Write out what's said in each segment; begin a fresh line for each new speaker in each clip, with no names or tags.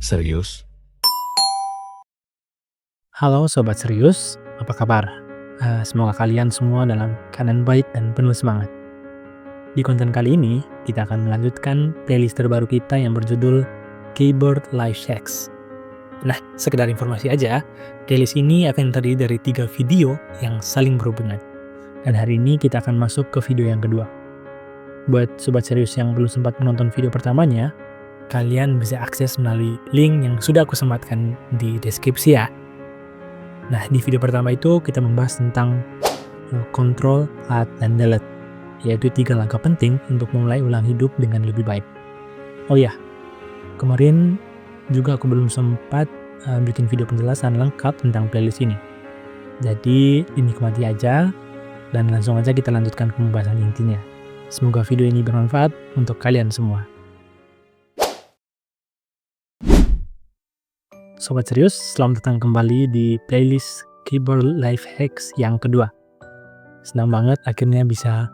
Serius?
Halo Sobat Serius, apa kabar? Semoga kalian semua dalam keadaan baik dan penuh semangat. Di konten kali ini, kita akan melanjutkan playlist terbaru kita yang berjudul Keyboard Life Hacks. Nah, sekedar informasi aja, playlist ini akan terdiri dari 3 video yang saling berhubungan. Dan hari ini kita akan masuk ke video yang kedua. Buat Sobat Serius yang belum sempat menonton video pertamanya, kalian bisa akses melalui link yang sudah aku sematkan di deskripsi ya. Nah, di video pertama itu kita membahas tentang Control, Alt, dan Delete, yaitu 3 langkah penting untuk memulai ulang hidup dengan lebih baik. Oh ya, kemarin juga aku belum sempat bikin video penjelasan lengkap tentang playlist ini. Jadi dinikmati aja, dan langsung aja kita lanjutkan ke pembahasan intinya. Semoga video ini bermanfaat untuk kalian semua. Sobat Serius, selamat datang kembali di playlist Keyboard Life Hacks yang kedua. Senang banget akhirnya bisa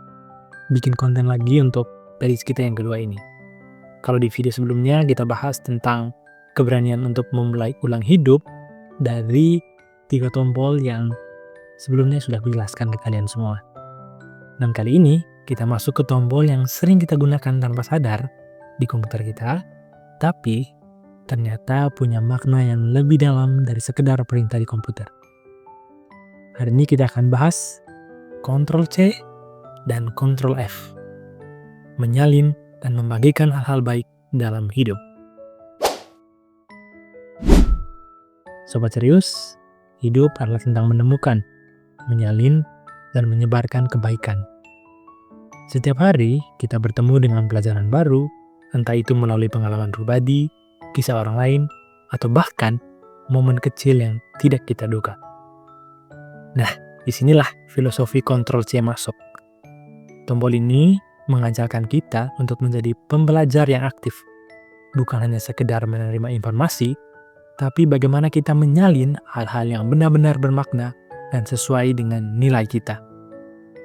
bikin konten lagi untuk playlist kita yang kedua ini. Kalau di video sebelumnya kita bahas tentang keberanian untuk memulai ulang hidup dari 3 tombol yang sebelumnya sudah dijelaskan ke kalian semua. Dan kali ini kita masuk ke tombol yang sering kita gunakan tanpa sadar di komputer kita, tapi ternyata punya makna yang lebih dalam dari sekedar perintah di komputer. Hari ini kita akan bahas Ctrl C dan Ctrl F. Menyalin dan membagikan hal-hal baik dalam hidup. Sobat Serius, hidup adalah tentang menemukan, menyalin, dan menyebarkan kebaikan. Setiap hari kita bertemu dengan pelajaran baru, entah itu melalui pengalaman pribadi, kisah orang lain, atau bahkan momen kecil yang tidak kita duga. Nah, disinilah filosofi Ctrl C masuk. Tombol ini mengajarkan kita untuk menjadi pembelajar yang aktif. Bukan hanya sekedar menerima informasi, tapi bagaimana kita menyalin hal-hal yang benar-benar bermakna dan sesuai dengan nilai kita.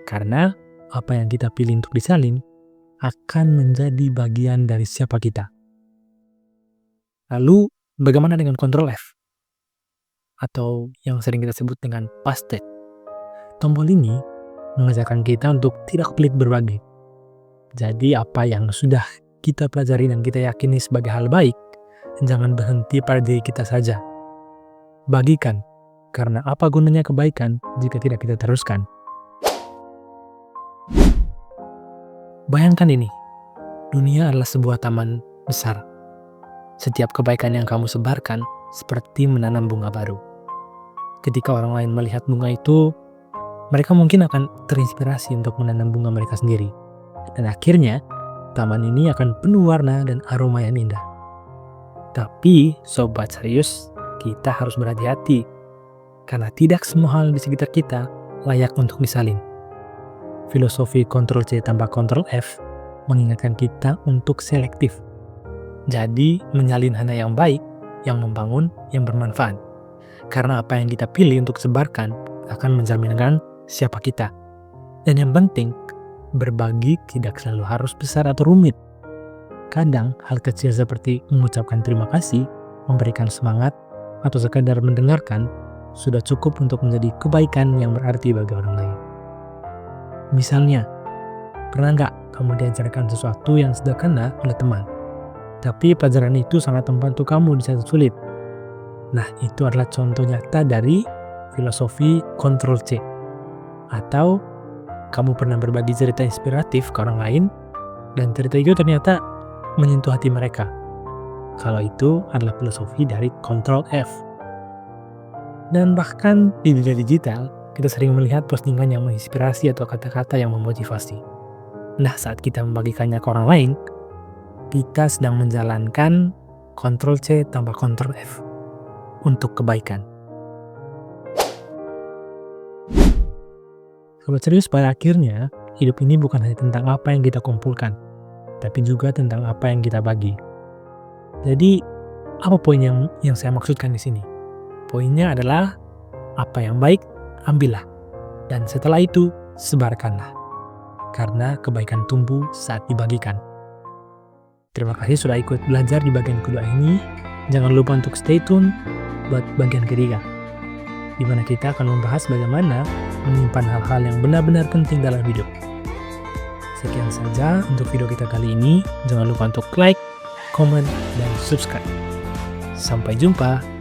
Karena apa yang kita pilih untuk disalin akan menjadi bagian dari siapa kita. Lalu, bagaimana dengan Ctrl F? Atau yang sering kita sebut dengan paste. Tombol ini mengajarkan kita untuk tidak pelit berbagi. Jadi, apa yang sudah kita pelajari dan kita yakini sebagai hal baik, jangan berhenti pada diri kita saja. Bagikan, karena apa gunanya kebaikan jika tidak kita teruskan? Bayangkan ini, dunia adalah sebuah taman besar. Setiap kebaikan yang kamu sebarkan seperti menanam bunga baru. Ketika orang lain melihat bunga itu, mereka mungkin akan terinspirasi untuk menanam bunga mereka sendiri. Dan akhirnya, taman ini akan penuh warna dan aroma yang indah. Tapi, Sobat Serius, kita harus berhati-hati. Karena tidak semua hal di sekitar kita layak untuk disalin. Filosofi Ctrl C tambah Ctrl F mengingatkan kita untuk selektif. Jadi, menyalin hanya yang baik, yang membangun, yang bermanfaat. Karena apa yang kita pilih untuk sebarkan akan mencerminkan siapa kita. Dan yang penting, berbagi tidak selalu harus besar atau rumit. Kadang, hal kecil seperti mengucapkan terima kasih, memberikan semangat, atau sekadar mendengarkan, sudah cukup untuk menjadi kebaikan yang berarti bagi orang lain. Misalnya, pernah nggak kamu diajarkan sesuatu yang sederhana oleh teman? Tapi pelajaran itu sangat membantu kamu di saat sulit. Nah, itu adalah contoh nyata dari filosofi Ctrl C. Atau kamu pernah berbagi cerita inspiratif ke orang lain, dan cerita itu ternyata menyentuh hati mereka. Kalau itu adalah filosofi dari Ctrl F. Dan bahkan di dunia digital, kita sering melihat postingan yang menginspirasi atau kata-kata yang memotivasi. Nah, saat kita membagikannya ke orang lain, kita sedang menjalankan Ctrl C tambah Ctrl F untuk kebaikan. Sobat Serius, pada akhirnya, hidup ini bukan hanya tentang apa yang kita kumpulkan, tapi juga tentang apa yang kita bagi. Jadi, apa poin yang saya maksudkan di sini? Poinnya adalah, apa yang baik, ambillah. Dan setelah itu, sebarkanlah. Karena kebaikan tumbuh saat dibagikan. Terima kasih sudah ikut belajar di bagian kedua ini. Jangan lupa untuk stay tune buat bagian ketiga, di mana kita akan membahas bagaimana menyimpan hal-hal yang benar-benar penting dalam hidup. Sekian saja untuk video kita kali ini. Jangan lupa untuk like, comment, dan subscribe. Sampai jumpa.